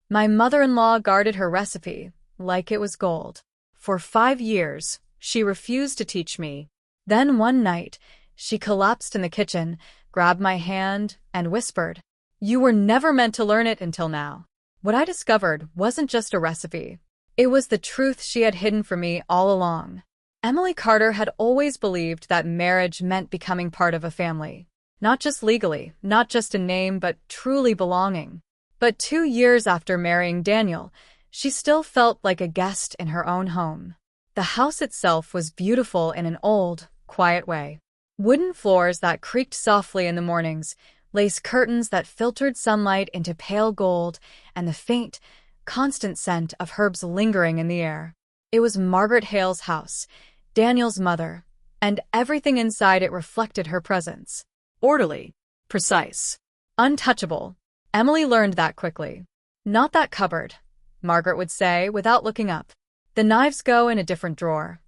My mother-in-law guarded her recipe like it was gold. For 5 years, she refused to teach me. Then one night, she collapsed in the kitchen, grabbed my hand, and whispered, "You were never meant to learn it until now." What I discovered wasn't just a recipe. It was the truth she had hidden from me all along. Emily Carter had always believed that marriage meant becoming part of a family. Not just legally, not just in name, but truly belonging. But 2 years after marrying Daniel, she still felt like a guest in her own home. The house itself was beautiful in an old, quiet way. Wooden floors that creaked softly in the mornings, lace curtains that filtered sunlight into pale gold, and the faint, constant scent of herbs lingering in the air. It was Margaret Hale's house, Daniel's mother, and everything inside it reflected her presence. Orderly, precise, untouchable. Emily learned that quickly. "Not that cupboard," Margaret would say without looking up. "The knives go in a different drawer.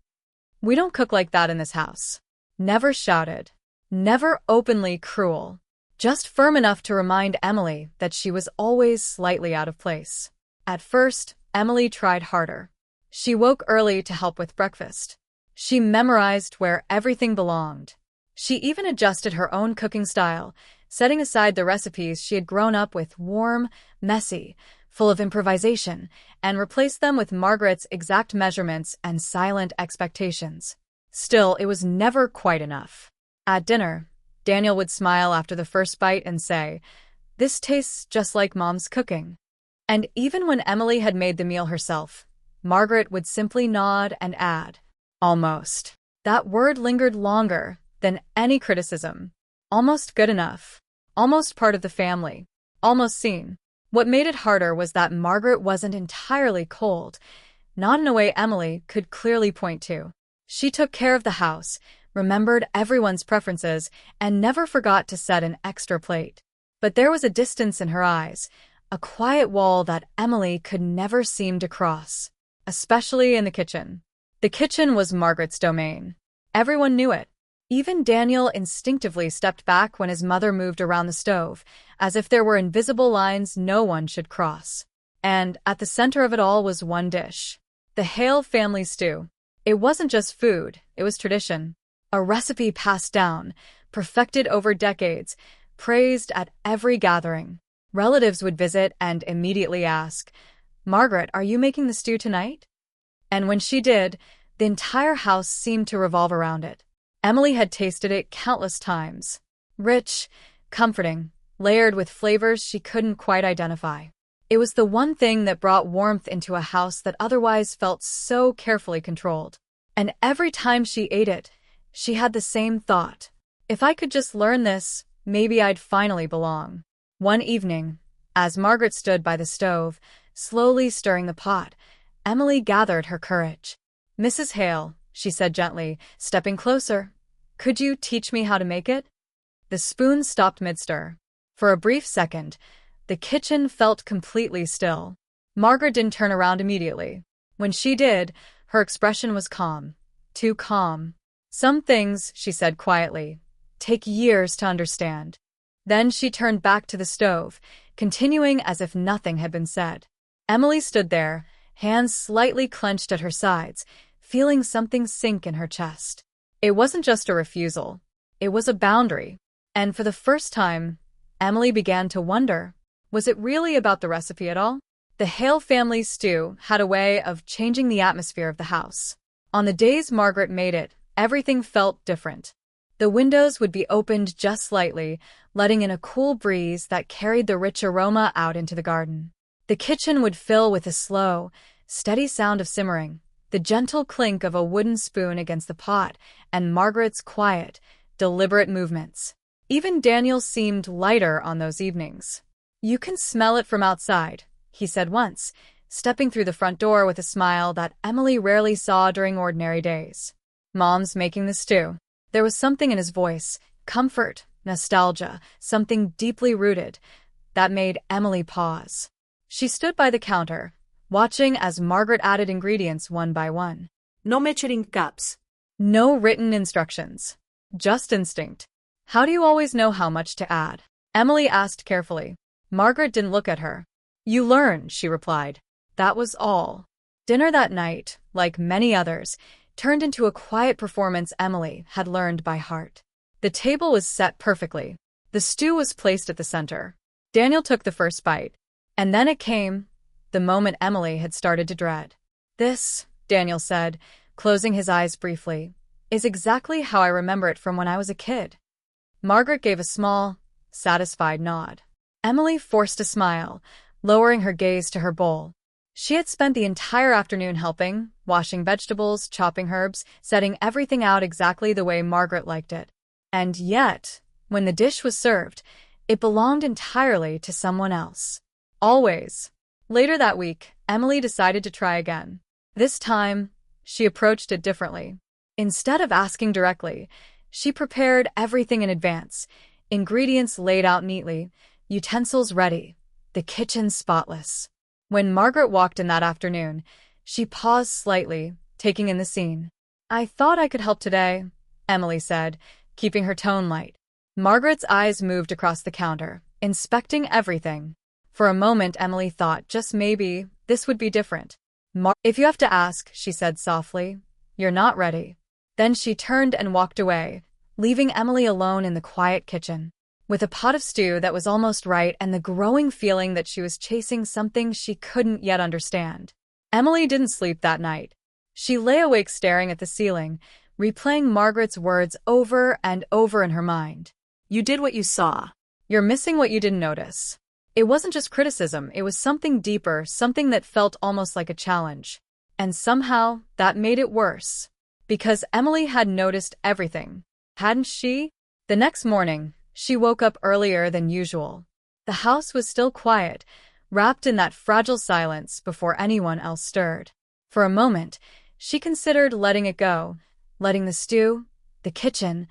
We don't cook like that in this house." Never shouted. Never openly cruel. Just firm enough to remind Emily that she was always slightly out of place. At first, Emily tried harder. She woke early to help with breakfast. She memorized where everything belonged. She even adjusted her own cooking style, setting aside the recipes she had grown up with, warm, messy, full of improvisation, and replaced them with Margaret's exact measurements and silent expectations. Still, it was never quite enough. At dinner, Daniel would smile after the first bite and say, "This tastes just like Mom's cooking." And even when Emily had made the meal herself, Margaret would simply nod and add, "Almost." That word lingered longer than any criticism. Almost good enough. Almost part of the family. Almost seen. What made it harder was that Margaret wasn't entirely cold, not in a way Emily could clearly point to. She took care of the house, remembered everyone's preferences, and never forgot to set an extra plate. But there was a distance in her eyes, a quiet wall that Emily could never seem to cross, especially in the kitchen. The kitchen was Margaret's domain. Everyone knew it. Even Daniel instinctively stepped back when his mother moved around the stove, as if there were invisible lines no one should cross. And at the center of it all was one dish. The Hale family stew. It wasn't just food, it was tradition. A recipe passed down, perfected over decades, praised at every gathering. Relatives would visit and immediately ask, "Margaret, are you making the stew tonight?" And when she did, the entire house seemed to revolve around it. Emily had tasted it countless times. Rich, comforting, layered with flavors she couldn't quite identify. It was the one thing that brought warmth into a house that otherwise felt so carefully controlled. And every time she ate it, she had the same thought. If I could just learn this, maybe I'd finally belong. One evening, as Margaret stood by the stove, slowly stirring the pot, Emily gathered her courage. "Mrs. Hale," she said gently, stepping closer, "could you teach me how to make it?" The spoon stopped mid-stir. For a brief second, the kitchen felt completely still. Margaret didn't turn around immediately. When she did, her expression was calm. Too calm. "Some things," she said quietly, "take years to understand." Then she turned back to the stove, continuing as if nothing had been said. Emily stood there, hands slightly clenched at her sides, feeling something sink in her chest. It wasn't just a refusal. It was a boundary. And for the first time, Emily began to wonder, was it really about the recipe at all? The Hale family stew had a way of changing the atmosphere of the house. On the days Margaret made it, everything felt different. The windows would be opened just slightly, letting in a cool breeze that carried the rich aroma out into the garden. The kitchen would fill with a slow, steady sound of simmering, the gentle clink of a wooden spoon against the pot, and Margaret's quiet, deliberate movements. Even Daniel seemed lighter on those evenings. "You can smell it from outside," he said once, stepping through the front door with a smile that Emily rarely saw during ordinary days. "Mom's making the stew." There was something in his voice, comfort, nostalgia, something deeply rooted, that made Emily pause. She stood by the counter, watching as Margaret added ingredients one by one. No measuring cups. No written instructions. Just instinct. "How do you always know how much to add?" Emily asked carefully. Margaret didn't look at her. You learn, she replied. That was all. Dinner that night, like many others, turned into a quiet performance Emily had learned by heart. The table was set perfectly. The stew was placed at the center. Daniel took the first bite. And then it came, the moment Emily had started to dread. This, Daniel said, closing his eyes briefly, is exactly how I remember it from when I was a kid. Margaret gave a small, satisfied nod. Emily forced a smile, lowering her gaze to her bowl. She had spent the entire afternoon helping, washing vegetables, chopping herbs, setting everything out exactly the way Margaret liked it. And yet, when the dish was served, it belonged entirely to someone else. Always. Later that week, Emily decided to try again. This time, she approached it differently. Instead of asking directly, she prepared everything in advance, ingredients laid out neatly, utensils ready, the kitchen spotless. When Margaret walked in that afternoon, she paused slightly, taking in the scene. I thought I could help today, Emily said, keeping her tone light. Margaret's eyes moved across the counter, inspecting everything. For a moment, Emily thought just maybe this would be different. If you have to ask, she said softly, you're not ready. Then she turned and walked away, leaving Emily alone in the quiet kitchen, with a pot of stew that was almost right and the growing feeling that she was chasing something she couldn't yet understand. Emily didn't sleep that night. She lay awake staring at the ceiling, replaying Margaret's words over and over in her mind. You did what you saw. You're missing what you didn't notice. It wasn't just criticism, it was something deeper, something that felt almost like a challenge. And somehow, that made it worse. Because Emily had noticed everything, hadn't she? The next morning, she woke up earlier than usual. The house was still quiet, wrapped in that fragile silence before anyone else stirred. For a moment, she considered letting it go, letting the stew, the kitchen,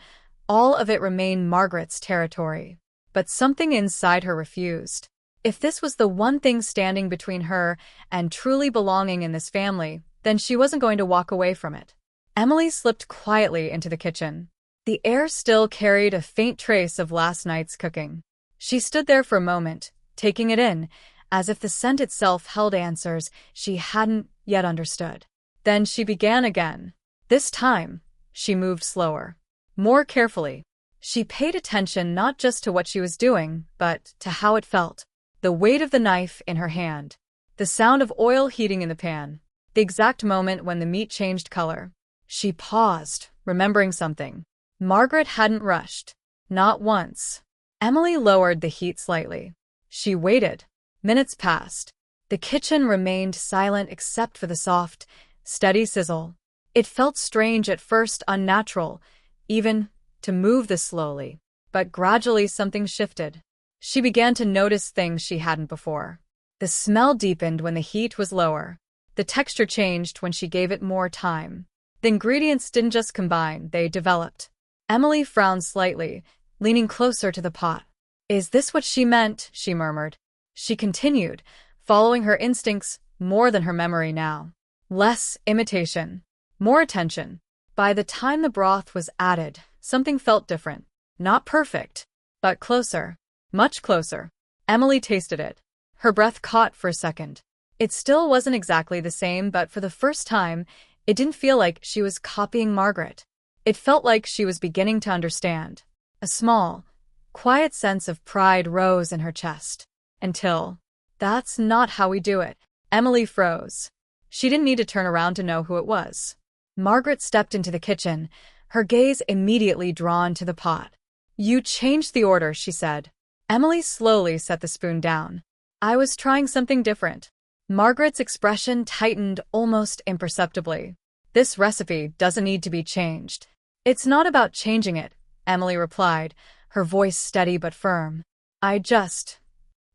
all of it remain Margaret's territory. But something inside her refused. If this was the one thing standing between her and truly belonging in this family, then she wasn't going to walk away from it. Emily slipped quietly into the kitchen. The air still carried a faint trace of last night's cooking. She stood there for a moment, taking it in, as if the scent itself held answers she hadn't yet understood. Then she began again. This time, she moved slower, more carefully. She paid attention not just to what she was doing, but to how it felt. The weight of the knife in her hand, the sound of oil heating in the pan, the exact moment when the meat changed color. She paused, remembering something. Margaret hadn't rushed. Not once. Emily lowered the heat slightly. She waited. Minutes passed. The kitchen remained silent except for the soft, steady sizzle. It felt strange at first, unnatural, even to move this slowly. But gradually something shifted. She began to notice things she hadn't before. The smell deepened when the heat was lower. The texture changed when she gave it more time. The ingredients didn't just combine, they developed. Emily frowned slightly, leaning closer to the pot. Is this what she meant? She murmured. She continued, following her instincts more than her memory now. Less imitation, more attention. By the time the broth was added, something felt different. Not perfect, but closer. Much closer. Emily tasted it. Her breath caught for a second. It still wasn't exactly the same, but for the first time, it didn't feel like she was copying Margaret. It felt like she was beginning to understand. A small, quiet sense of pride rose in her chest. Until, that's not how we do it. Emily froze. She didn't need to turn around to know who it was. Margaret stepped into the kitchen, her gaze immediately drawn to the pot. You changed the order, she said. Emily slowly set the spoon down. I was trying something different. Margaret's expression tightened almost imperceptibly. This recipe doesn't need to be changed. It's not about changing it, Emily replied, her voice steady but firm.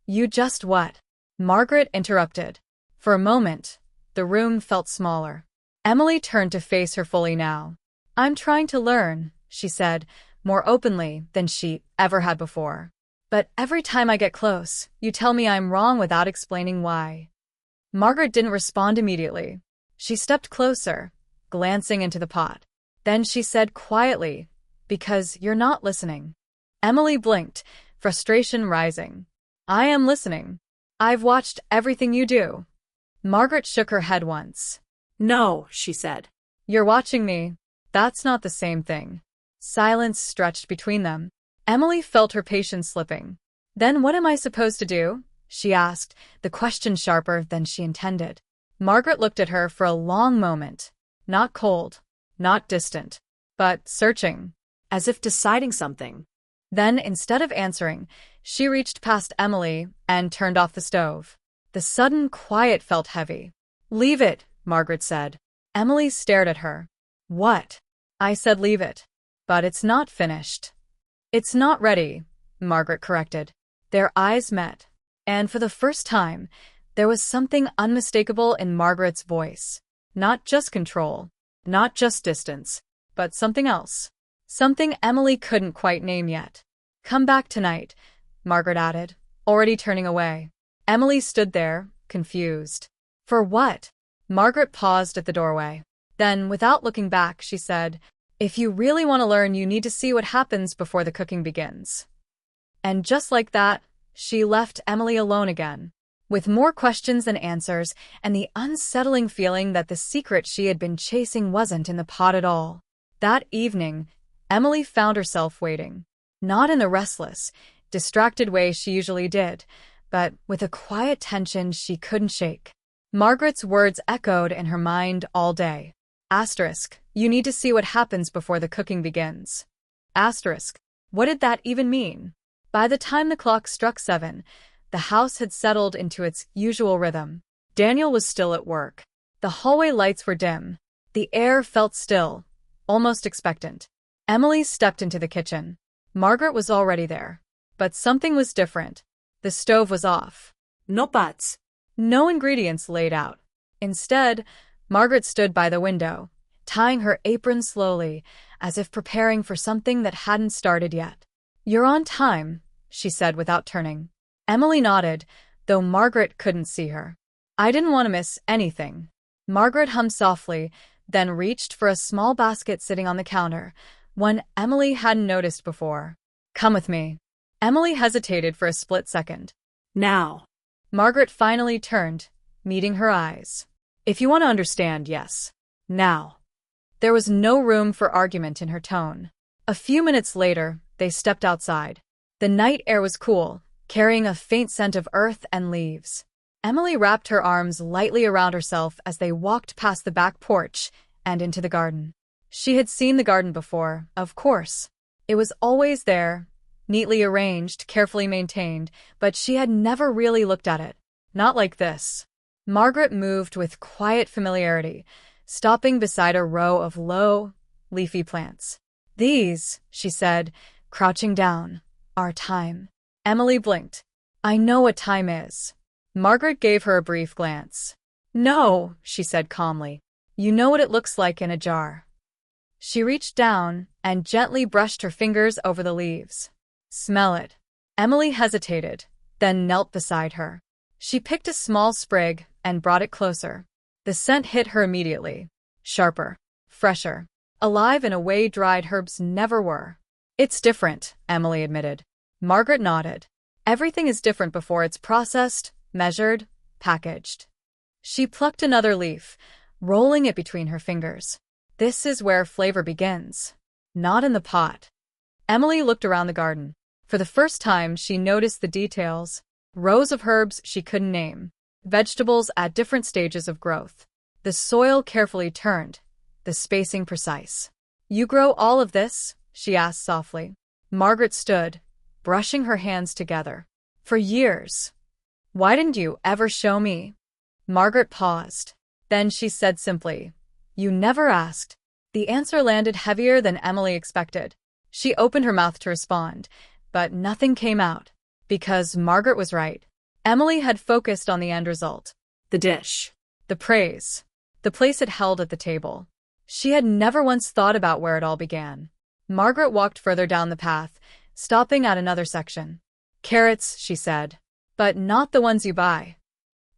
You just what? Margaret interrupted. For a moment, the room felt smaller. Emily turned to face her fully now. I'm trying to learn, she said, more openly than she ever had before. But every time I get close, you tell me I'm wrong without explaining why. Margaret didn't respond immediately. She stepped closer, glancing into the pot. Then she said quietly, because you're not listening. Emily blinked, frustration rising. I am listening. I've watched everything you do. Margaret shook her head once. No, she said. You're watching me. That's not the same thing. Silence stretched between them. Emily felt her patience slipping. Then what am I supposed to do? She asked, the question sharper than she intended. Margaret looked at her for a long moment. Not cold, not distant, but searching, As if deciding something. Then, instead of answering, she reached past Emily and turned off the stove. The sudden quiet felt heavy. Leave it, Margaret said. Emily stared at her. What? I said leave it. But it's not finished. It's not ready, Margaret corrected. Their eyes met. And for the first time, there was something unmistakable in Margaret's voice. Not just control, not just distance, but something else. Something Emily couldn't quite name yet. Come back tonight, Margaret added, already turning away. Emily stood there, confused. For what? Margaret paused at the doorway. Then, without looking back, she said, if you really want to learn, you need to see what happens before the cooking begins. And just like that, she left Emily alone again, with more questions than answers and the unsettling feeling that the secret she had been chasing wasn't in the pot at all. That evening, Emily found herself waiting, not in the restless, distracted way she usually did, but with a quiet tension she couldn't shake. Margaret's words echoed in her mind all day. Asterisk, you need to see what happens before the cooking begins. Asterisk, what did that even mean? By the time the clock struck 7, the house had settled into its usual rhythm. Daniel was still at work. The hallway lights were dim. The air felt still, almost expectant. Emily stepped into the kitchen. Margaret was already there. But something was different. The stove was off. No pots. No ingredients laid out. Instead, Margaret stood by the window, tying her apron slowly, as if preparing for something that hadn't started yet. You're on time, she said without turning. Emily nodded, though Margaret couldn't see her. I didn't want to miss anything. Margaret hummed softly, then reached for a small basket sitting on the counter, one Emily hadn't noticed before. Come with me. Emily hesitated for a split second. Now. Margaret finally turned, meeting her eyes. If you want to understand, yes. Now. There was no room for argument in her tone. A few minutes later, they stepped outside. The night air was cool, carrying a faint scent of earth and leaves. Emily wrapped her arms lightly around herself as they walked past the back porch and into the garden. She had seen the garden before, of course. It was always there, neatly arranged, carefully maintained, but she had never really looked at it. Not like this. Margaret moved with quiet familiarity, stopping beside a row of low, leafy plants. These, she said, crouching down, are time. Emily blinked. I know what time is. Margaret gave her a brief glance. No, she said calmly. You know what it looks like in a jar. She reached down and gently brushed her fingers over the leaves. Smell it. Emily hesitated, then knelt beside her. She picked a small sprig and brought it closer. The scent hit her immediately. Sharper, fresher, alive in a way dried herbs never were. It's different, Emily admitted. Margaret nodded. Everything is different before it's processed, measured, packaged. She plucked another leaf, rolling it between her fingers. This is where flavor begins. Not in the pot. Emily looked around the garden. For the first time, she noticed the details. Rows of herbs she couldn't name. Vegetables at different stages of growth. The soil carefully turned. The spacing precise. You grow all of this? She asked softly. Margaret stood, brushing her hands together. For years. Why didn't you ever show me? Margaret paused. Then she said simply, you never asked. The answer landed heavier than Emily expected. She opened her mouth to respond, but nothing came out. Because Margaret was right. Emily had focused on the end result. The dish. The praise. The place it held at the table. She had never once thought about where it all began. Margaret walked further down the path, stopping at another section. Carrots, she said. But not the ones you buy.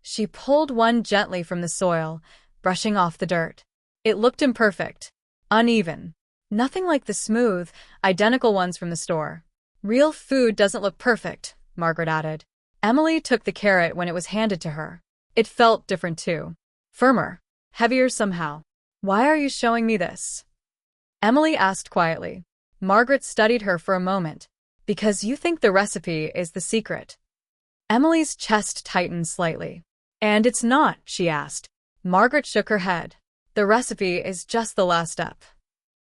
She pulled one gently from the soil, brushing off the dirt. It looked imperfect. Uneven. Nothing like the smooth, identical ones from the store. Real food doesn't look perfect, Margaret added. Emily took the carrot when it was handed to her. It felt different too. Firmer. Heavier somehow. Why are you showing me this? Emily asked quietly. Margaret studied her for a moment. Because you think the recipe is the secret. Emily's chest tightened slightly. And it's not, she asked. Margaret shook her head. The recipe is just the last step.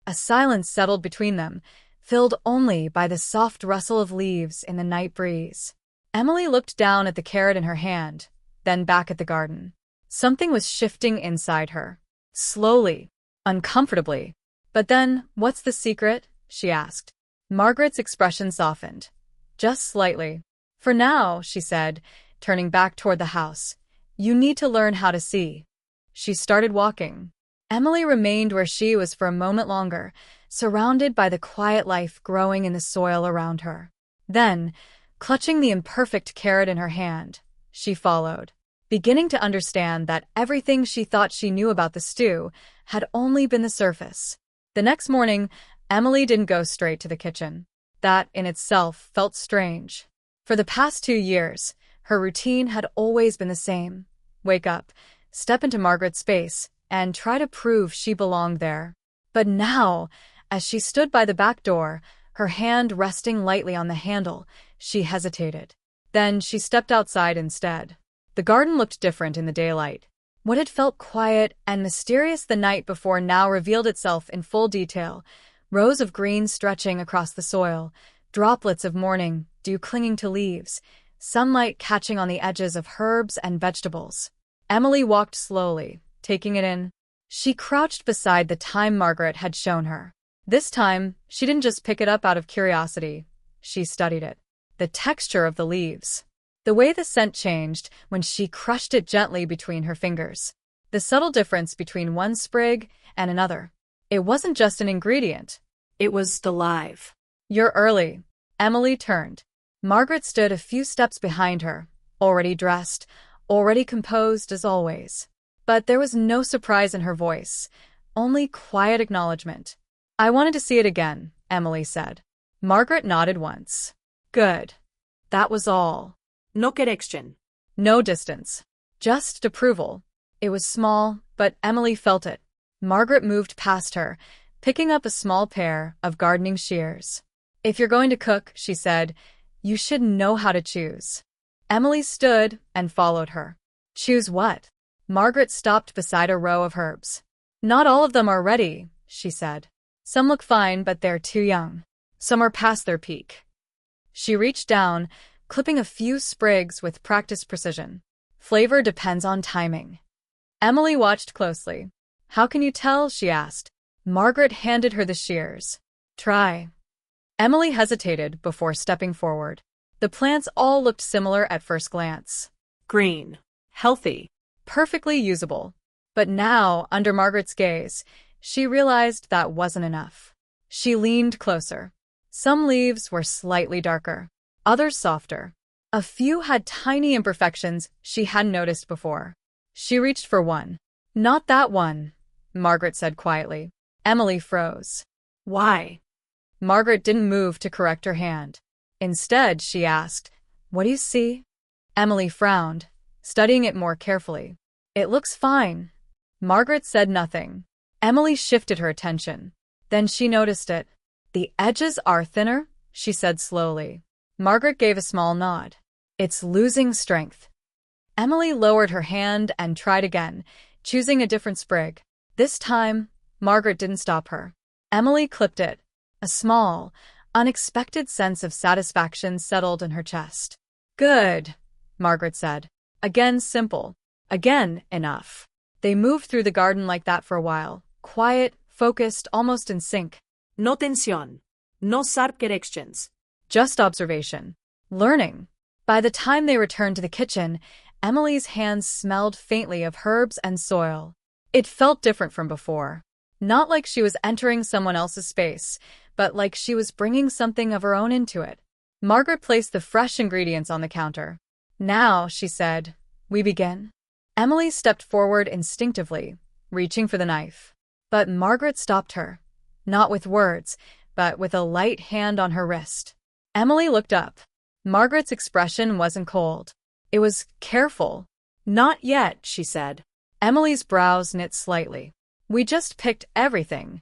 A silence settled between them, filled only by the soft rustle of leaves in the night breeze. Emily looked down at the carrot in her hand, then back at the garden. Something was shifting inside her. Slowly, uncomfortably. But then, what's the secret? She asked. Margaret's expression softened. Just slightly. For now, she said, turning back toward the house. You need to learn how to see. She started walking. Emily remained where she was for a moment longer, surrounded by the quiet life growing in the soil around her. Then, clutching the imperfect carrot in her hand, she followed, beginning to understand that everything she thought she knew about the stew had only been the surface. The next morning, Emily didn't go straight to the kitchen. That, in itself, felt strange. For the past 2 years, her routine had always been the same. Wake up, step into Margaret's space, and try to prove she belonged there. But now, as she stood by the back door, her hand resting lightly on the handle, she hesitated. Then she stepped outside instead. The garden looked different in the daylight. What had felt quiet and mysterious the night before now revealed itself in full detail. Rows of green stretching across the soil, droplets of morning dew clinging to leaves, sunlight catching on the edges of herbs and vegetables. Emily walked slowly, taking it in. She crouched beside the thyme Margaret had shown her. This time, she didn't just pick it up out of curiosity. She studied it. The texture of the leaves. The way the scent changed when she crushed it gently between her fingers. The subtle difference between one sprig and another. It wasn't just an ingredient. It was alive. You're early. Emily turned. Margaret stood a few steps behind her, already dressed, already composed as always. But there was no surprise in her voice, only quiet acknowledgement. I wanted to see it again, Emily said. Margaret nodded once. Good. That was all. No correction. No distance. Just approval. It was small, but Emily felt it. Margaret moved past her, picking up a small pair of gardening shears. If you're going to cook, she said, you should know how to choose. Emily stood and followed her. Choose what? Margaret stopped beside a row of herbs. Not all of them are ready, she said. Some look fine, but they're too young. Some are past their peak. She reached down, clipping a few sprigs with practiced precision. Flavor depends on timing. Emily watched closely. How can you tell? She asked. Margaret handed her the shears. Try. Emily hesitated before stepping forward. The plants all looked similar at first glance. Green. Healthy. Perfectly usable. But now, under Margaret's gaze, she realized that wasn't enough. She leaned closer. Some leaves were slightly darker, others softer. A few had tiny imperfections she hadn't noticed before. She reached for one. Not that one, Margaret said quietly. Emily froze. Why? Margaret didn't move to correct her hand. Instead, she asked, What do you see? Emily frowned, studying it more carefully. It looks fine. Margaret said nothing. Emily shifted her attention. Then she noticed it. The edges are thinner, she said slowly. Margaret gave a small nod. It's losing strength. Emily lowered her hand and tried again, choosing a different sprig. This time, Margaret didn't stop her. Emily clipped it. A small, unexpected sense of satisfaction settled in her chest. Good, Margaret said. Again simple. Again enough. They moved through the garden like that for a while, quiet, focused, almost in sync. No tensión. No sharp corrections. Just observation. Learning. By the time they returned to the kitchen, Emily's hands smelled faintly of herbs and soil. It felt different from before. Not like she was entering someone else's space, but like she was bringing something of her own into it. Margaret placed the fresh ingredients on the counter. Now, she said, we begin. Emily stepped forward instinctively, reaching for the knife. But Margaret stopped her. Not with words, but with a light hand on her wrist. Emily looked up. Margaret's expression wasn't cold. It was careful. Not yet, she said. Emily's brows knit slightly. We just picked everything.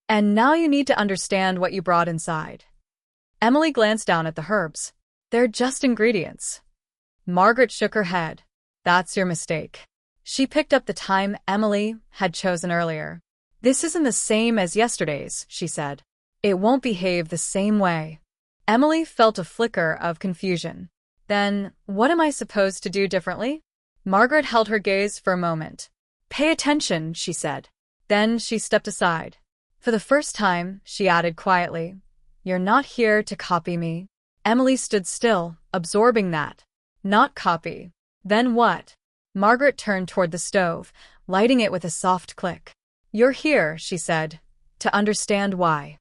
And now you need to understand what you brought inside. Emily glanced down at the herbs. They're just ingredients. Margaret shook her head. That's your mistake. She picked up the thyme Emily had chosen earlier. This isn't the same as yesterday's, she said. It won't behave the same way. Emily felt a flicker of confusion. Then, what am I supposed to do differently? Margaret held her gaze for a moment. Pay attention, she said. Then she stepped aside. For the first time, she added quietly, You're not here to copy me. Emily stood still, absorbing that. Not copy. Then what? Margaret turned toward the stove, lighting it with a soft click. You're here, she said, to understand why.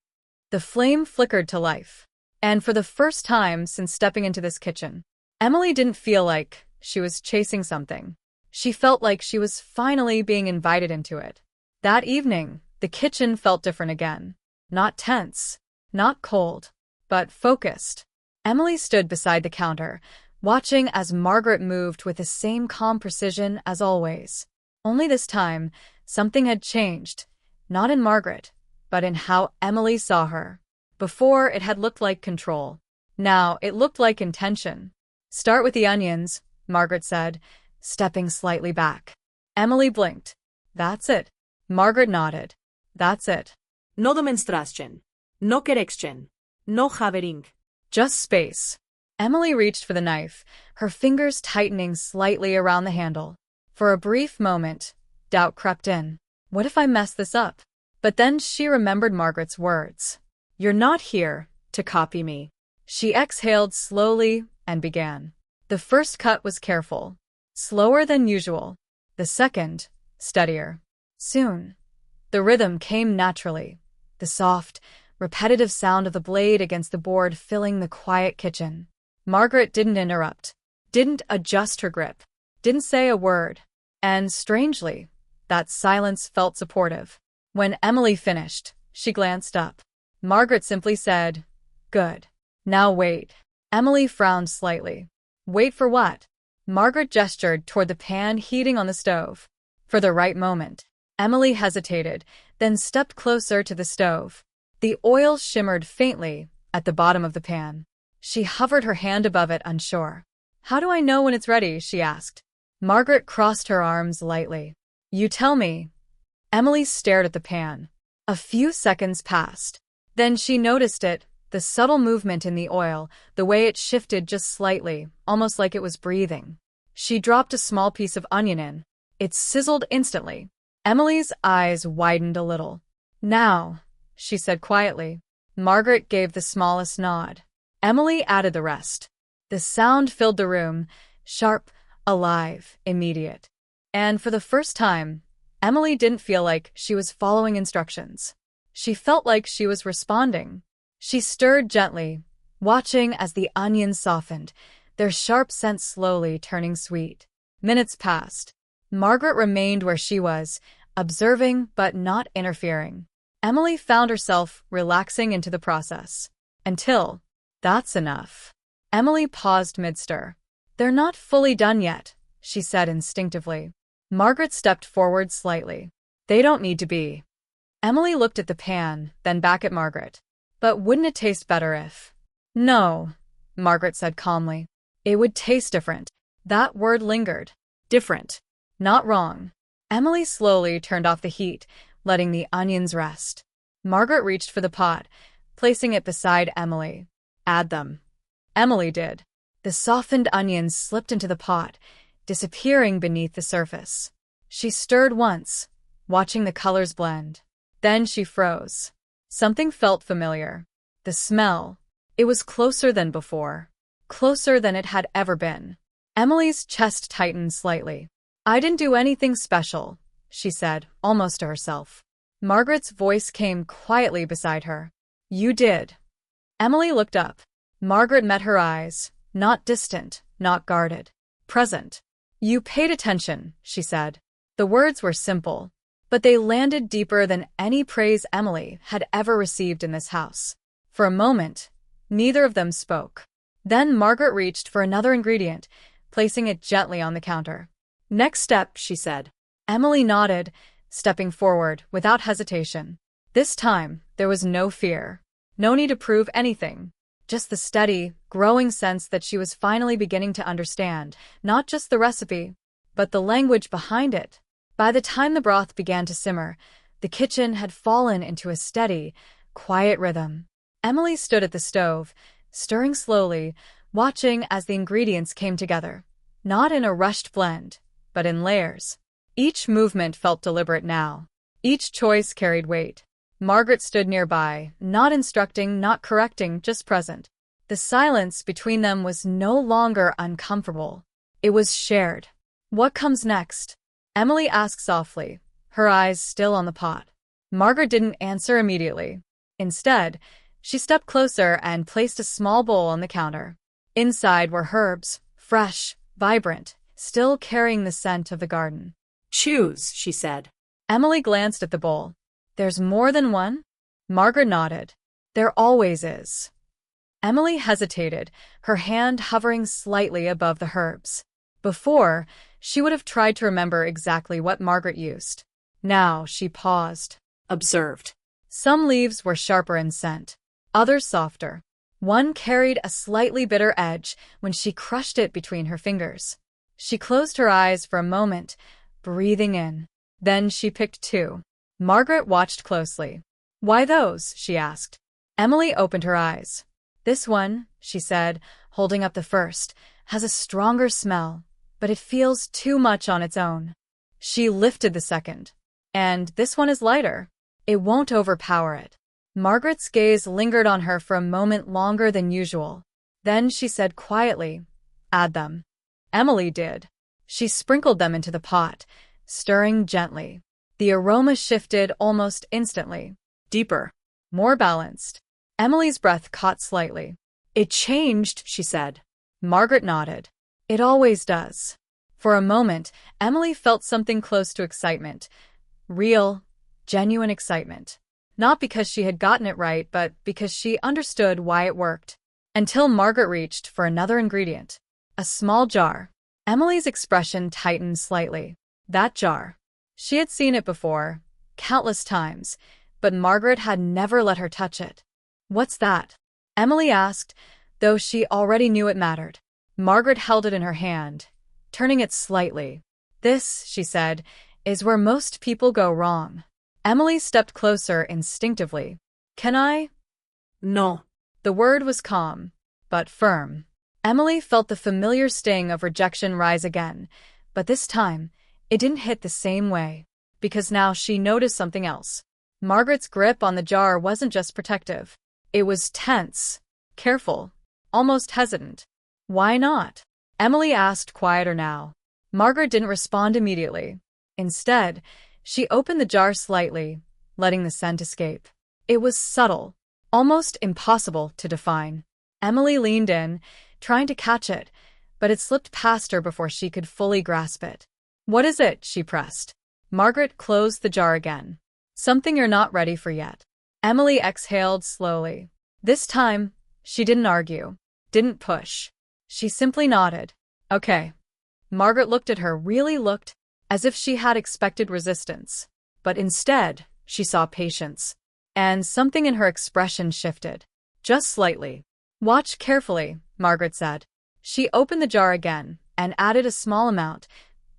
The flame flickered to life. And for the first time since stepping into this kitchen, Emily didn't feel like she was chasing something. She felt like she was finally being invited into it. That evening, the kitchen felt different again. Not tense, not cold, but focused. Emily stood beside the counter, watching as Margaret moved with the same calm precision as always. Only this time, something had changed, not in Margaret, but in how Emily saw her. Before, it had looked like control. Now, it looked like intention. Start with the onions, Margaret said, stepping slightly back. Emily blinked. That's it. Margaret nodded. That's it. No demonstration. No correction. No havering. Just space. Emily reached for the knife, her fingers tightening slightly around the handle. For a brief moment, doubt crept in. What if I mess this up? But then she remembered Margaret's words. You're not here to copy me. She exhaled slowly and began. The first cut was careful, slower than usual. The second, steadier. Soon, the rhythm came naturally, the soft, repetitive sound of the blade against the board filling the quiet kitchen. Margaret didn't interrupt, didn't adjust her grip, didn't say a word. And strangely, that silence felt supportive. When Emily finished, she glanced up. Margaret simply said, Good. Now wait. Emily frowned slightly. Wait for what? Margaret gestured toward the pan heating on the stove. For the right moment. Emily hesitated, then stepped closer to the stove. The oil shimmered faintly at the bottom of the pan. She hovered her hand above it, unsure. How do I know when it's ready? She asked. Margaret crossed her arms lightly. You tell me. Emily stared at the pan. A few seconds passed. Then she noticed it, the subtle movement in the oil, the way it shifted just slightly, almost like it was breathing. She dropped a small piece of onion in. It sizzled instantly. Emily's eyes widened a little. Now, she said quietly. Margaret gave the smallest nod. Emily added the rest. The sound filled the room, sharp, alive, immediate. And for the first time, Emily didn't feel like she was following instructions. She felt like she was responding. She stirred gently, watching as the onions softened, their sharp scent slowly turning sweet. Minutes passed. Margaret remained where she was, observing but not interfering. Emily found herself relaxing into the process. Until, that's enough. Emily paused mid-stir. They're not fully done yet, she said instinctively. Margaret stepped forward slightly. They don't need to be. Emily looked at the pan, then back at Margaret. But wouldn't it taste better if? No, Margaret said calmly. It would taste different. That word lingered. Different. Not wrong. Emily slowly turned off the heat, letting the onions rest. Margaret reached for the pot, placing it beside Emily. Add them. Emily did. The softened onions slipped into the pot, disappearing beneath the surface. She stirred once, watching the colors blend. Then she froze. Something felt familiar. The smell. It was closer than before. Closer than it had ever been. Emily's chest tightened slightly. I didn't do anything special, she said, almost to herself. Margaret's voice came quietly beside her. You did. Emily looked up. Margaret met her eyes, not distant, not guarded. Present. You paid attention, she said. The words were simple, but they landed deeper than any praise Emily had ever received in this house. For a moment, neither of them spoke. Then Margaret reached for another ingredient, placing it gently on the counter. Next step, she said. Emily nodded, stepping forward without hesitation. This time, there was no fear. No need to prove anything. Just the steady, growing sense that she was finally beginning to understand, not just the recipe, but the language behind it. By the time the broth began to simmer, the kitchen had fallen into a steady, quiet rhythm. Emily stood at the stove, stirring slowly, watching as the ingredients came together. Not in a rushed blend, but in layers. Each movement felt deliberate now. Each choice carried weight. Margaret stood nearby, not instructing, not correcting, just present. The silence between them was no longer uncomfortable. It was shared. "What comes next?" Emily asked softly, her eyes still on the pot. Margaret didn't answer immediately. Instead, she stepped closer and placed a small bowl on the counter. Inside were herbs, fresh, vibrant, still carrying the scent of the garden. "Choose," she said. Emily glanced at the bowl. "There's more than one?" Margaret nodded. "There always is." Emily hesitated, her hand hovering slightly above the herbs. Before, she would have tried to remember exactly what Margaret used. Now she paused. Observed. Some leaves were sharper in scent, others softer. One carried a slightly bitter edge when she crushed it between her fingers. She closed her eyes for a moment, breathing in. Then she picked two. Margaret watched closely. "Why those?" she asked. Emily opened her eyes. "This one," she said, holding up the first, "has a stronger smell, but it feels too much on its own." She lifted the second. "And this one is lighter. It won't overpower it." Margaret's gaze lingered on her for a moment longer than usual. Then she said quietly, "Add them." Emily did. She sprinkled them into the pot, stirring gently. The aroma shifted almost instantly. Deeper. More balanced. Emily's breath caught slightly. "It changed," she said. Margaret nodded. "It always does." For a moment, Emily felt something close to excitement. Real, genuine excitement. Not because she had gotten it right, but because she understood why it worked. Until Margaret reached for another ingredient. A small jar. Emily's expression tightened slightly. That jar. She had seen it before, countless times, but Margaret had never let her touch it. "What's that?" Emily asked, though she already knew it mattered. Margaret held it in her hand, turning it slightly. "This," she said, "is where most people go wrong." Emily stepped closer instinctively. "Can I?" "No." The word was calm, but firm. Emily felt the familiar sting of rejection rise again, but this time, it didn't hit the same way, because now she noticed something else. Margaret's grip on the jar wasn't just protective. It was tense, careful, almost hesitant. "Why not?" Emily asked, quieter now. Margaret didn't respond immediately. Instead, she opened the jar slightly, letting the scent escape. It was subtle, almost impossible to define. Emily leaned in, trying to catch it, but it slipped past her before she could fully grasp it. "What is it?" she pressed. Margaret closed the jar again. "Something you're not ready for yet." Emily exhaled slowly. This time, she didn't argue, didn't push. She simply nodded. "Okay." Margaret looked at her, really looked, as if she had expected resistance. But instead, she saw patience. And something in her expression shifted. Just slightly. "Watch carefully," Margaret said. She opened the jar again and added a small amount,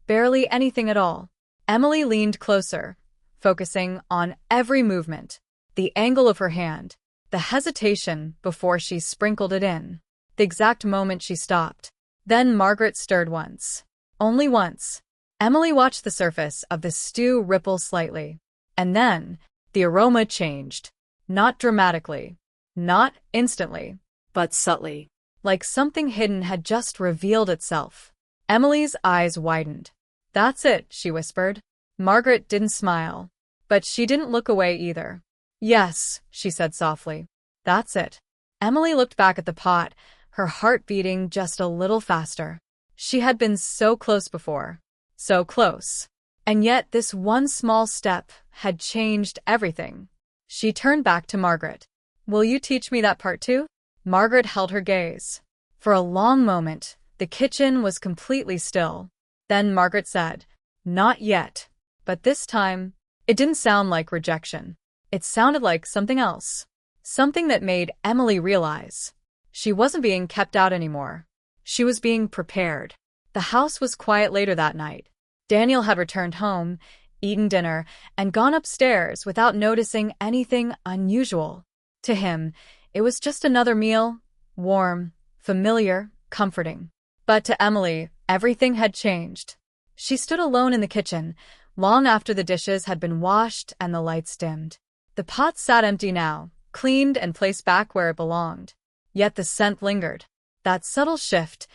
barely anything at all. Emily leaned closer, focusing on every movement, the angle of her hand, the hesitation before she sprinkled it in, the exact moment she stopped. Then Margaret stirred once. Only once. Emily watched the surface of the stew ripple slightly. And then, the aroma changed. Not dramatically. Not instantly. But subtly. Like something hidden had just revealed itself. Emily's eyes widened. "That's it," she whispered. Margaret didn't smile. But she didn't look away either. "Yes," she said softly. "That's it." Emily looked back at the pot, her heart beating just a little faster. She had been so close before. So close. And yet this one small step had changed everything. She turned back to Margaret. "Will you teach me that part too?" Margaret held her gaze. For a long moment, the kitchen was completely still. Then Margaret said, "Not yet." But this time, it didn't sound like rejection. It sounded like something else. Something that made Emily realize she wasn't being kept out anymore. She was being prepared. The house was quiet later that night. Daniel had returned home, eaten dinner, and gone upstairs without noticing anything unusual. To him, it was just another meal, warm, familiar, comforting. But to Emily, everything had changed. She stood alone in the kitchen, long after the dishes had been washed and the lights dimmed. The pot sat empty now, cleaned and placed back where it belonged. Yet the scent lingered. That subtle shift,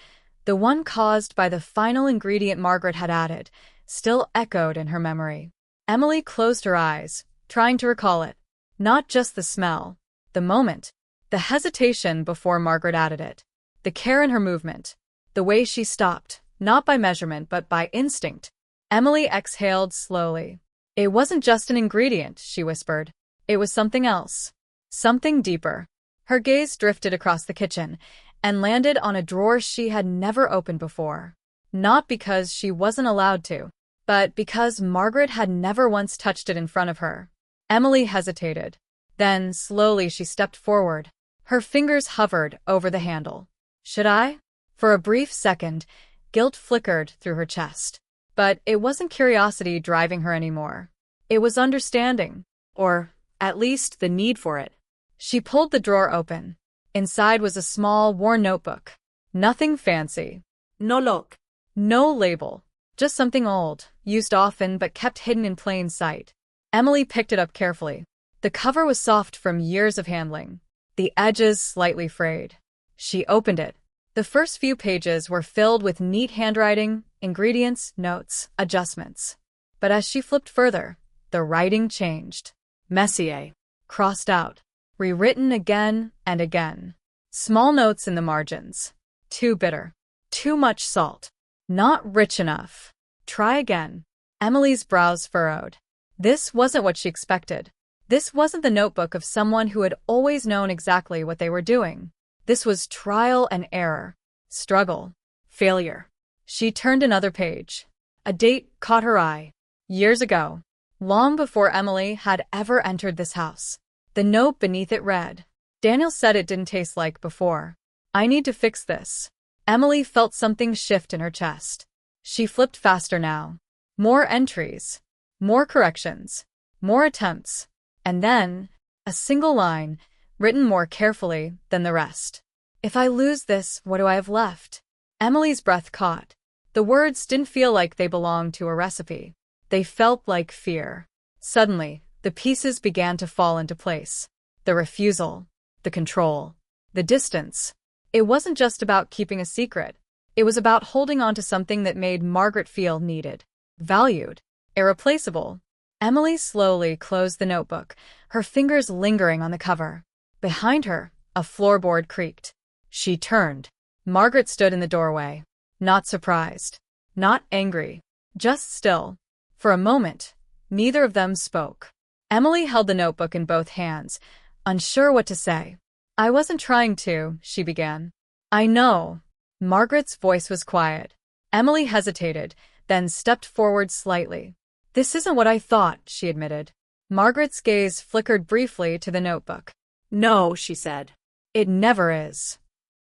the one caused by the final ingredient Margaret had added, still echoed in her memory. Emily closed her eyes, trying to recall it. Not just the smell, the moment, the hesitation before Margaret added it, the care in her movement, the way she stopped, not by measurement but by instinct. Emily exhaled slowly. It wasn't just an ingredient, she whispered. It was something else. Something deeper. Her gaze drifted across the kitchen and landed on a drawer she had never opened before. Not because she wasn't allowed to, but because Margaret had never once touched it in front of her. Emily hesitated. Then, slowly, she stepped forward. Her fingers hovered over the handle. Should I? For a brief second, guilt flickered through her chest. But it wasn't curiosity driving her anymore. It was understanding, or at least the need for it. She pulled the drawer open. Inside was a small, worn notebook. Nothing fancy. No lock. No label. Just something old, used often but kept hidden in plain sight. Emily picked it up carefully. The cover was soft from years of handling, the edges slightly frayed. She opened it. The first few pages were filled with neat handwriting, ingredients, notes, adjustments. But as she flipped further, the writing changed. Messier. Crossed out. Rewritten again and again. Small notes in the margins. Too bitter. Too much salt. Not rich enough. Try again. Emily's brows furrowed. This wasn't what she expected. This wasn't the notebook of someone who had always known exactly what they were doing. This was trial and error. Struggle. Failure. She turned another page. A date caught her eye. Years ago. Long before Emily had ever entered this house. The note beneath it read, "Daniel said it didn't taste like before. I need to fix this." Emily felt something shift in her chest. She flipped faster now. More entries. More corrections. More attempts. And then, a single line, written more carefully than the rest. "If I lose this, what do I have left?" Emily's breath caught. The words didn't feel like they belonged to a recipe. They felt like fear. Suddenly, the pieces began to fall into place. The refusal, the control, the distance. It wasn't just about keeping a secret. It was about holding on to something that made Margaret feel needed, valued, irreplaceable. Emily slowly closed the notebook, her fingers lingering on the cover. Behind her, a floorboard creaked. She turned. Margaret stood in the doorway. Not surprised. Not angry. Just still. For a moment, neither of them spoke. Emily held the notebook in both hands, unsure what to say. "I wasn't trying to," she began. "I know." Margaret's voice was quiet. Emily hesitated, then stepped forward slightly. "This isn't what I thought," she admitted. Margaret's gaze flickered briefly to the notebook. "No," she said. "It never is."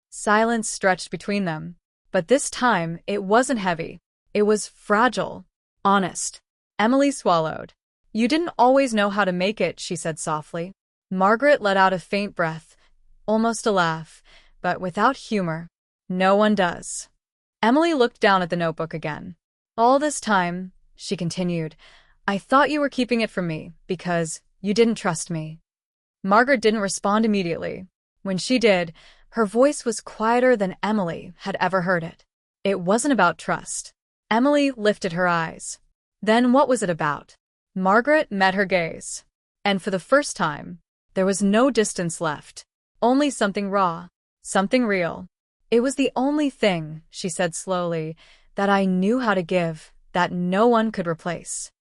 Silence stretched between them. But this time, it wasn't heavy. It was fragile. Honest. Emily swallowed. "You didn't always know how to make it," she said softly. Margaret let out a faint breath, almost a laugh, but without humor. "No one does." Emily looked down at the notebook again. "All this time," she continued, "I thought you were keeping it from me because you didn't trust me." Margaret didn't respond immediately. When she did, her voice was quieter than Emily had ever heard it. It wasn't about trust. Emily lifted her eyes. Then what was it about? Margaret met her gaze. And for the first time, there was no distance left. Only something raw. Something real. "It was the only thing," she said slowly, "that I knew how to give, that no one could replace."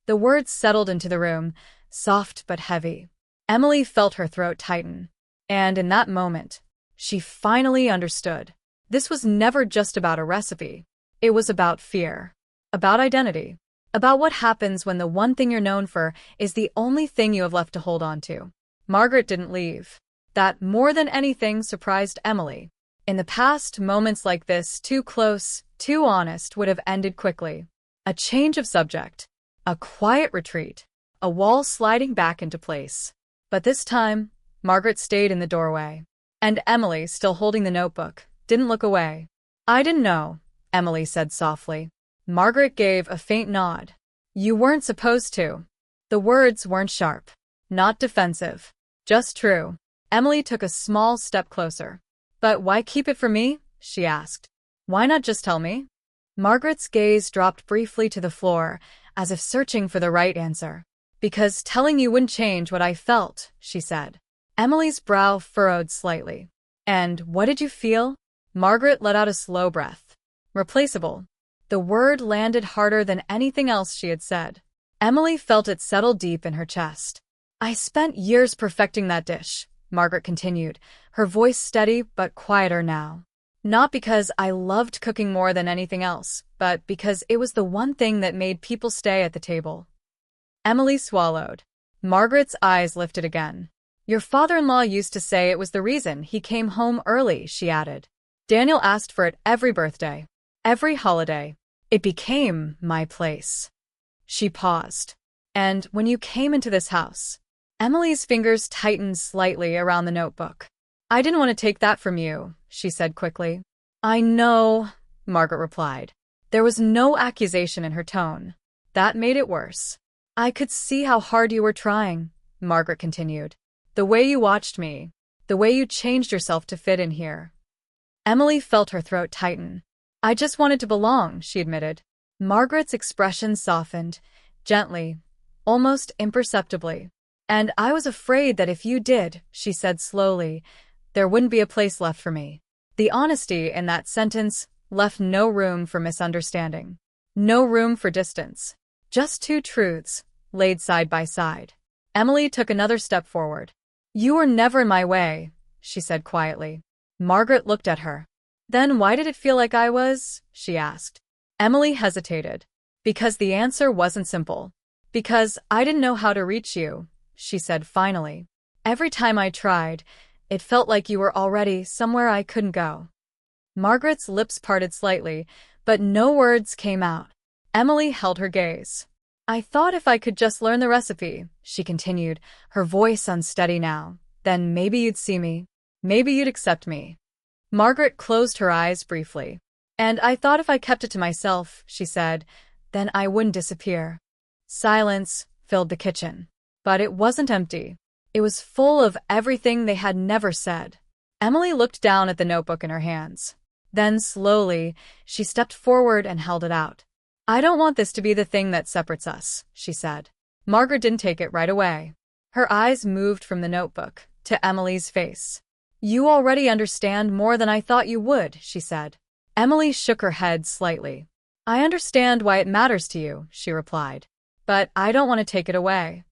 The words settled into the room, soft but heavy. Emily felt her throat tighten. And in that moment, she finally understood. This was never just about a recipe. It was about fear, about identity, about what happens when the one thing you're known for is the only thing you have left to hold on to. Margaret didn't leave. That, more than anything, surprised Emily. In the past, moments like this, too close, too honest, would have ended quickly. A change of subject, a quiet retreat, a wall sliding back into place. But this time, Margaret stayed in the doorway. And Emily, still holding the notebook, didn't look away. "I didn't know," Emily said softly. Margaret gave a faint nod. "You weren't supposed to." The words weren't sharp, not defensive, just true. Emily took a small step closer. "But why keep it from me?" she asked. "Why not just tell me?" Margaret's gaze dropped briefly to the floor, as if searching for the right answer. "Because telling you wouldn't change what I felt," she said. Emily's brow furrowed slightly. "And what did you feel?" Margaret let out a slow breath. "Replaceable." The word landed harder than anything else she had said. Emily felt it settle deep in her chest. "I spent years perfecting that dish," Margaret continued, her voice steady but quieter now. "Not because I loved cooking more than anything else, but because it was the one thing that made people stay at the table." Emily swallowed. Margaret's eyes lifted again. "Your father-in-law used to say it was the reason he came home early," she added. "Daniel asked for it every birthday, every holiday. It became my place." She paused. "And when you came into this house," Emily's fingers tightened slightly around the notebook. "I didn't want to take that from you," she said quickly. "I know," Margaret replied. There was no accusation in her tone. That made it worse. "I could see how hard you were trying," Margaret continued. "The way you watched me, the way you changed yourself to fit in here." Emily felt her throat tighten. "I just wanted to belong," she admitted. Margaret's expression softened, gently, almost imperceptibly. "And I was afraid that if you did," she said slowly, "there wouldn't be a place left for me." The honesty in that sentence left no room for misunderstanding, no room for distance. Just two truths, laid side by side. Emily took another step forward. "You were never in my way," she said quietly. Margaret looked at her. "Then why did it feel like I was?" she asked. Emily hesitated. "Because the answer wasn't simple. Because I didn't know how to reach you," she said finally. "Every time I tried, it felt like you were already somewhere I couldn't go." Margaret's lips parted slightly, but no words came out. Emily held her gaze. "I thought if I could just learn the recipe," she continued, her voice unsteady now, "then maybe you'd see me. Maybe you'd accept me." Margaret closed her eyes briefly. "And I thought if I kept it to myself," she said, "then I wouldn't disappear." Silence filled the kitchen. But it wasn't empty. It was full of everything they had never said. Emily looked down at the notebook in her hands. Then, slowly, she stepped forward and held it out. "I don't want this to be the thing that separates us," she said. Margaret didn't take it right away. Her eyes moved from the notebook to Emily's face. "You already understand more than I thought you would," she said. Emily shook her head slightly. "I understand why it matters to you," she replied. "But I don't want to take it away."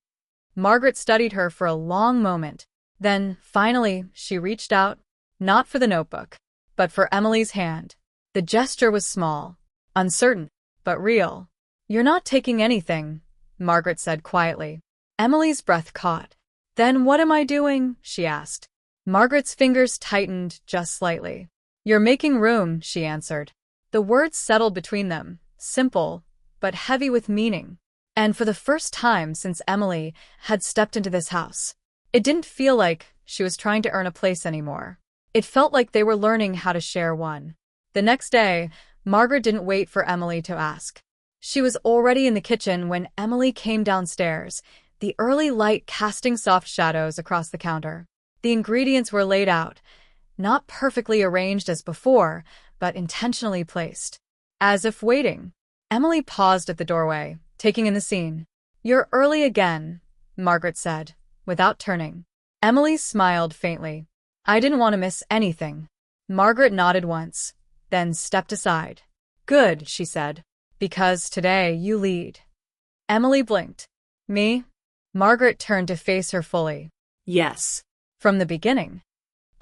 Margaret studied her for a long moment. Then, finally, she reached out, not for the notebook, but for Emily's hand. The gesture was small, uncertain, but real. "You're not taking anything," Margaret said quietly. Emily's breath caught. "Then what am I doing?" she asked. Margaret's fingers tightened just slightly. "You're making room," she answered. The words settled between them, simple, but heavy with meaning. And for the first time since Emily had stepped into this house, it didn't feel like she was trying to earn a place anymore. It felt like they were learning how to share one. The next day, Margaret didn't wait for Emily to ask. She was already in the kitchen when Emily came downstairs, the early light casting soft shadows across the counter. The ingredients were laid out, not perfectly arranged as before, but intentionally placed, as if waiting. Emily paused at the doorway, taking in the scene. "You're early again," Margaret said, without turning. Emily smiled faintly. "I didn't want to miss anything." Margaret nodded once, then stepped aside. "Good," she said, "because today you lead." Emily blinked. "Me?" Margaret turned to face her fully. Yes. "From the beginning?"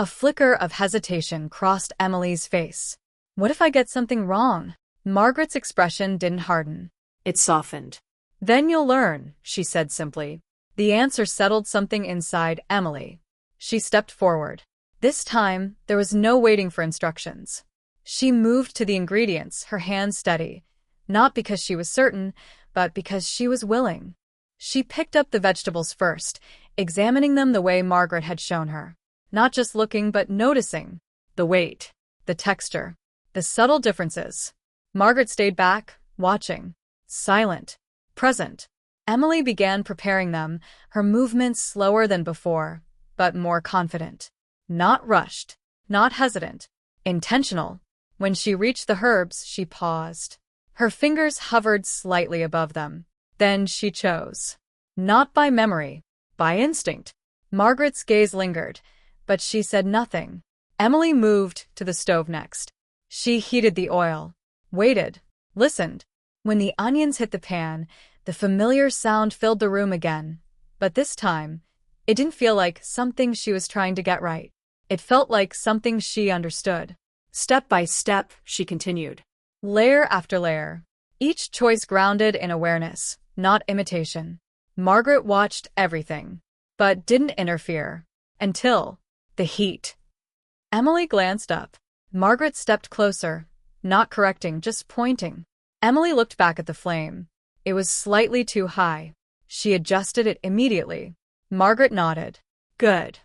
A flicker of hesitation crossed Emily's face. What if I get something wrong? Margaret's expression didn't harden. It softened. Then you'll learn, she said simply. The answer settled something inside Emily. She stepped forward. This time, there was no waiting for instructions. She moved to the ingredients, her hands steady, not because she was certain, but because she was willing. She picked up the vegetables first, examining them the way Margaret had shown her. Not just looking, but noticing. The weight, the texture, the subtle differences. Margaret stayed back, watching. Silent. Present. Emily began preparing them, her movements slower than before, but more confident. Not rushed. Not hesitant. Intentional. When she reached the herbs, she paused. Her fingers hovered slightly above them. Then she chose. Not by memory. By instinct. Margaret's gaze lingered, but she said nothing. Emily moved to the stove next. She heated the oil. Waited. Listened. When the onions hit the pan, the familiar sound filled the room again. But this time, it didn't feel like something she was trying to get right. It felt like something she understood. Step by step, she continued. Layer after layer. Each choice grounded in awareness, not imitation. Margaret watched everything, but didn't interfere. Until the heat. Emily glanced up. Margaret stepped closer, not correcting, just pointing. Emily looked back at the flame. It was slightly too high. She adjusted it immediately. Margaret nodded. Good.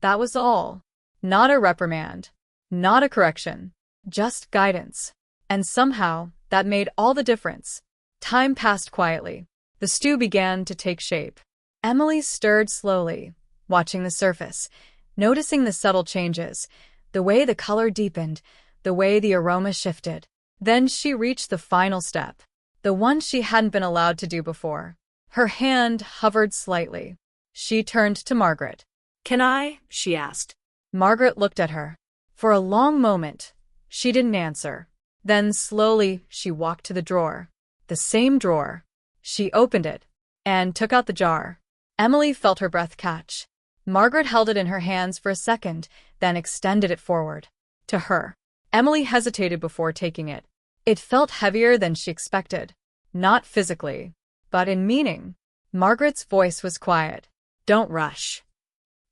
That was all. Not a reprimand. Not a correction. Just guidance. And somehow, that made all the difference. Time passed quietly. The stew began to take shape. Emily stirred slowly, watching the surface, noticing the subtle changes, the way the color deepened, the way the aroma shifted. Then she reached the final step, the one she hadn't been allowed to do before. Her hand hovered slightly. She turned to Margaret. Can I? She asked. Margaret looked at her. For a long moment, she didn't answer. Then slowly, she walked to the drawer. The same drawer. She opened it and took out the jar. Emily felt her breath catch. Margaret held it in her hands for a second, then extended it forward. To her. Emily hesitated before taking it. It felt heavier than she expected. Not physically, but in meaning. Margaret's voice was quiet. Don't rush.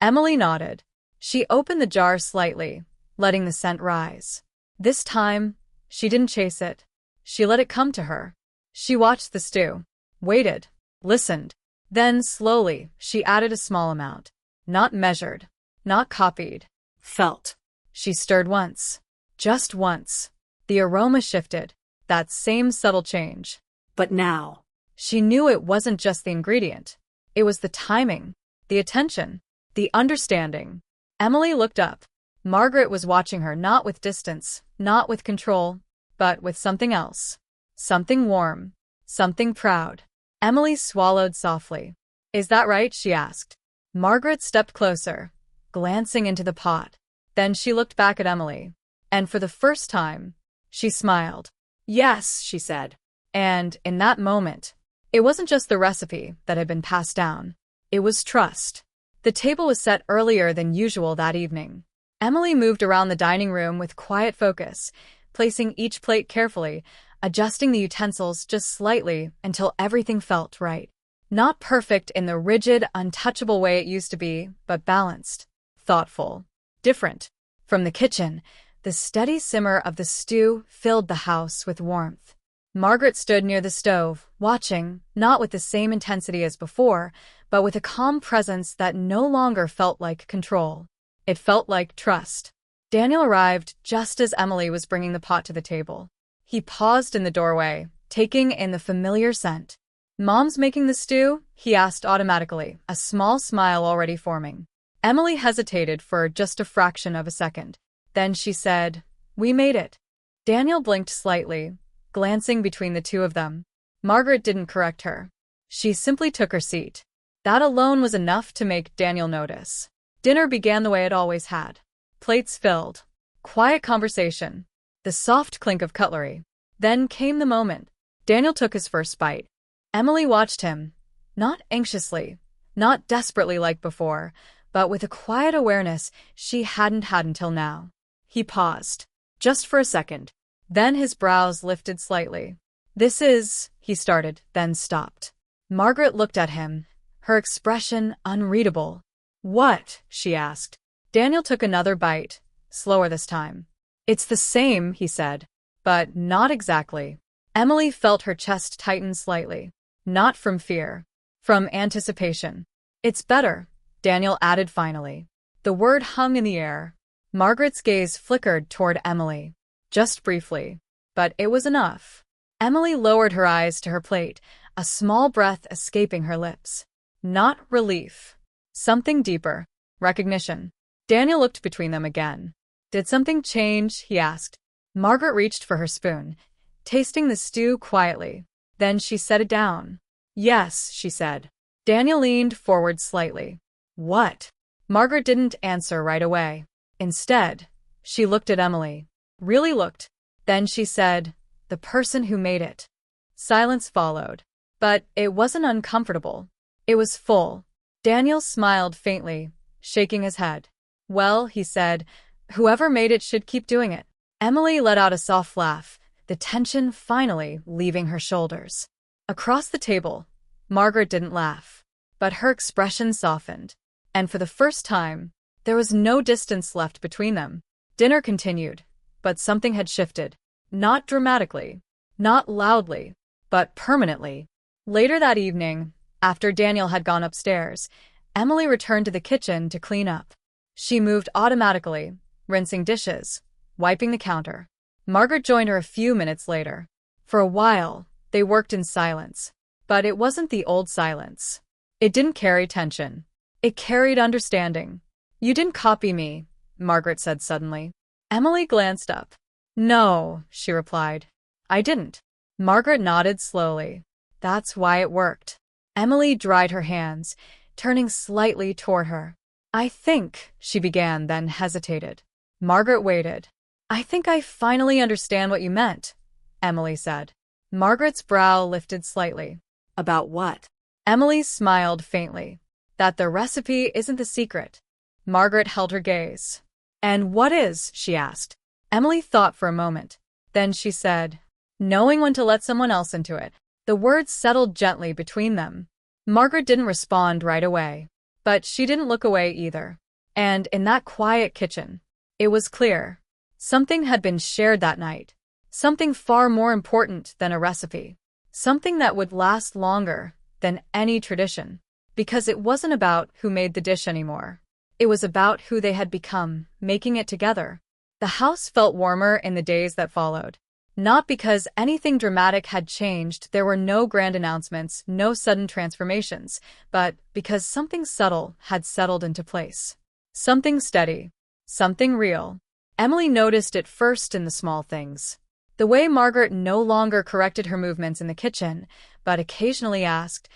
Emily nodded. She opened the jar slightly, letting the scent rise. This time, she didn't chase it. She let it come to her. She watched the stew. Waited. Listened. Then, slowly, she added a small amount. Not measured. Not copied. Felt. She stirred once. Just once. The aroma shifted. That same subtle change. But now. She knew it wasn't just the ingredient. It was the timing, the attention, the understanding. Emily looked up. Margaret was watching her, not with distance, not with control, but with something else. Something warm. Something proud. Emily swallowed softly. Is that right? She asked. Margaret stepped closer, glancing into the pot. Then she looked back at Emily. And for the first time, she smiled. Yes, she said. And in that moment, it wasn't just the recipe that had been passed down. It was trust. The table was set earlier than usual that evening. Emily moved around the dining room with quiet focus, placing each plate carefully, adjusting the utensils just slightly until everything felt right. Not perfect in the rigid, untouchable way it used to be, but balanced, thoughtful, different. From the kitchen, the steady simmer of the stew filled the house with warmth. Margaret stood near the stove, watching, not with the same intensity as before, but with a calm presence that no longer felt like control. It felt like trust. Daniel arrived just as Emily was bringing the pot to the table. He paused in the doorway, taking in the familiar scent. Mom's making the stew? He asked automatically, a small smile already forming. Emily hesitated for just a fraction of a second. Then she said, We made it. Daniel blinked slightly, glancing between the two of them. Margaret didn't correct her. She simply took her seat. That alone was enough to make Daniel notice. Dinner began the way it always had. Plates filled. Quiet conversation. The soft clink of cutlery. Then came the moment. Daniel took his first bite. Emily watched him. Not anxiously. Not desperately like before, but with a quiet awareness she hadn't had until now. He paused, just for a second. Then his brows lifted slightly. "This is," he started, then stopped. Margaret looked at him, her expression unreadable. "What?" she asked. Daniel took another bite, slower this time. "It's the same," he said, "but not exactly." Emily felt her chest tighten slightly. Not from fear. From anticipation. "It's better," Daniel added finally. The word hung in the air. Margaret's gaze flickered toward Emily. Just briefly. But it was enough. Emily lowered her eyes to her plate, a small breath escaping her lips. Not relief. Something deeper. Recognition. Daniel looked between them again. "Did something change?" he asked. Margaret reached for her spoon, tasting the stew quietly. Then she set it down. "Yes," she said. Daniel leaned forward slightly. "What?" Margaret didn't answer right away. Instead, she looked at Emily. Really looked. Then she said, "The person who made it." Silence followed. But it wasn't uncomfortable. It was full. Daniel smiled faintly, shaking his head. "Well," he said, "whoever made it should keep doing it." Emily let out a soft laugh, the tension finally leaving her shoulders. Across the table, Margaret didn't laugh, but her expression softened. And for the first time, there was no distance left between them. Dinner continued, but something had shifted. Not dramatically, not loudly, but permanently. Later that evening, after Daniel had gone upstairs, Emily returned to the kitchen to clean up. She moved automatically, rinsing dishes, wiping the counter. Margaret joined her a few minutes later. For a while, they worked in silence. But it wasn't the old silence. It didn't carry tension. It carried understanding. "You didn't copy me," Margaret said suddenly. Emily glanced up. "No," she replied. "I didn't." Margaret nodded slowly. "That's why it worked." Emily dried her hands, turning slightly toward her. "I think," she began, then hesitated. Margaret waited. "I think I finally understand what you meant," Emily said. Margaret's brow lifted slightly. About what? Emily smiled faintly. "That the recipe isn't the secret." Margaret held her gaze. "And what is?" she asked. Emily thought for a moment. Then she said, "Knowing when to let someone else into it." The words settled gently between them. Margaret didn't respond right away. But she didn't look away either. And in that quiet kitchen, it was clear. Something had been shared that night. Something far more important than a recipe. Something that would last longer than any tradition. Because it wasn't about who made the dish anymore. It was about who they had become, making it together. The house felt warmer in the days that followed. Not because anything dramatic had changed, there were no grand announcements, no sudden transformations, but because something subtle had settled into place. Something steady. Something real. Emily noticed it first in the small things. The way Margaret no longer corrected her movements in the kitchen, but occasionally asked,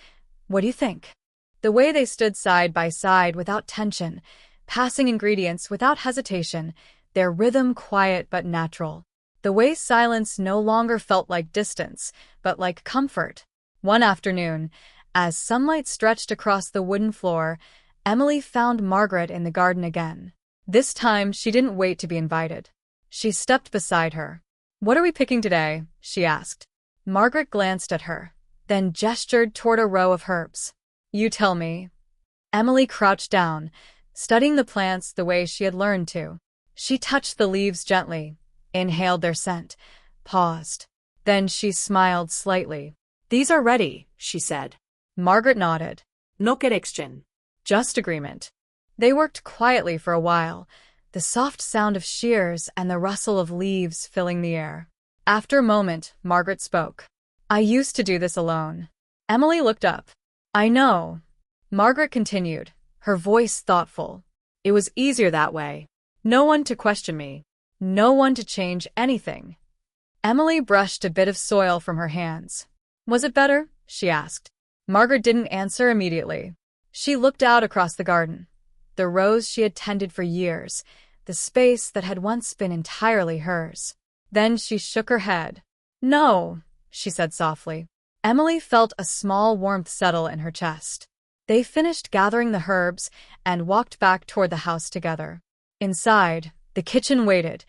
"What do you think?" The way they stood side by side without tension, passing ingredients without hesitation, their rhythm quiet but natural. The way silence no longer felt like distance, but like comfort. One afternoon, as sunlight stretched across the wooden floor, Emily found Margaret in the garden again. This time, she didn't wait to be invited. She stepped beside her. "What are we picking today?" she asked. Margaret glanced at her, then gestured toward a row of herbs. "You tell me." Emily crouched down, studying the plants the way she had learned to. She touched the leaves gently, inhaled their scent, paused. Then she smiled slightly. "These are ready," she said. Margaret nodded. No correction. Just agreement. They worked quietly for a while, the soft sound of shears and the rustle of leaves filling the air. After a moment, Margaret spoke. "I used to do this alone." Emily looked up. "I know." Margaret continued, her voice thoughtful. "It was easier that way. No one to question me. No one to change anything." Emily brushed a bit of soil from her hands. "Was it better?" she asked. Margaret didn't answer immediately. She looked out across the garden. The rows she had tended for years, the space that had once been entirely hers. Then she shook her head. "No," she said softly. Emily felt a small warmth settle in her chest. They finished gathering the herbs and walked back toward the house together. Inside, the kitchen waited,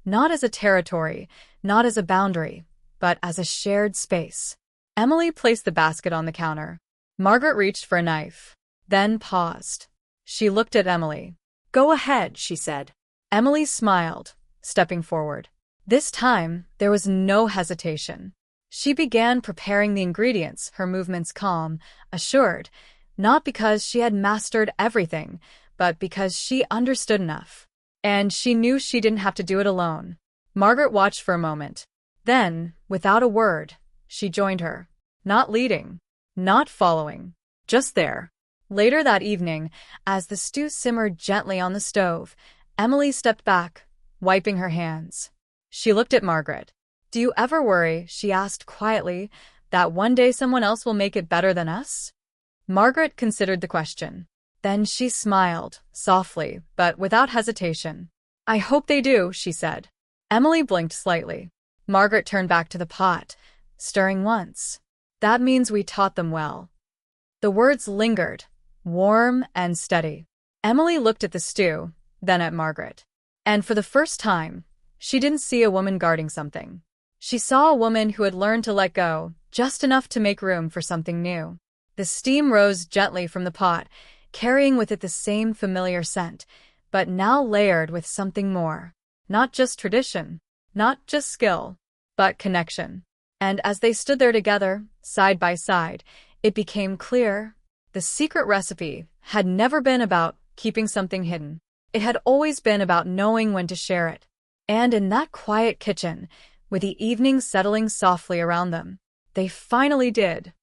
not as a territory, not as a boundary, but as a shared space. Emily placed the basket on the counter. Margaret reached for a knife, then paused. She looked at Emily. Go ahead, she said. Emily smiled, stepping forward. This time, there was no hesitation. She began preparing the ingredients, her movements calm, assured, not because she had mastered everything, but because she understood enough. And she knew she didn't have to do it alone. Margaret watched for a moment. Then, without a word, she joined her. Not leading, not following, just there. Later that evening, as the stew simmered gently on the stove, Emily stepped back, wiping her hands. She looked at Margaret. Do you ever worry, she asked quietly, that one day someone else will make it better than us? Margaret considered the question. Then she smiled, softly, but without hesitation. I hope they do, she said. Emily blinked slightly. Margaret turned back to the pot, stirring once. That means we taught them well. The words lingered, warm and steady. Emily looked at the stew, then at Margaret. And for the first time, she didn't see a woman guarding something. She saw a woman who had learned to let go, just enough to make room for something new. The steam rose gently from the pot, carrying with it the same familiar scent, but now layered with something more. Not just tradition, not just skill, but connection. And as they stood there together, side by side, it became clear the secret recipe had never been about keeping something hidden. It had always been about knowing when to share it. And in that quiet kitchen, with the evening settling softly around them, they finally did.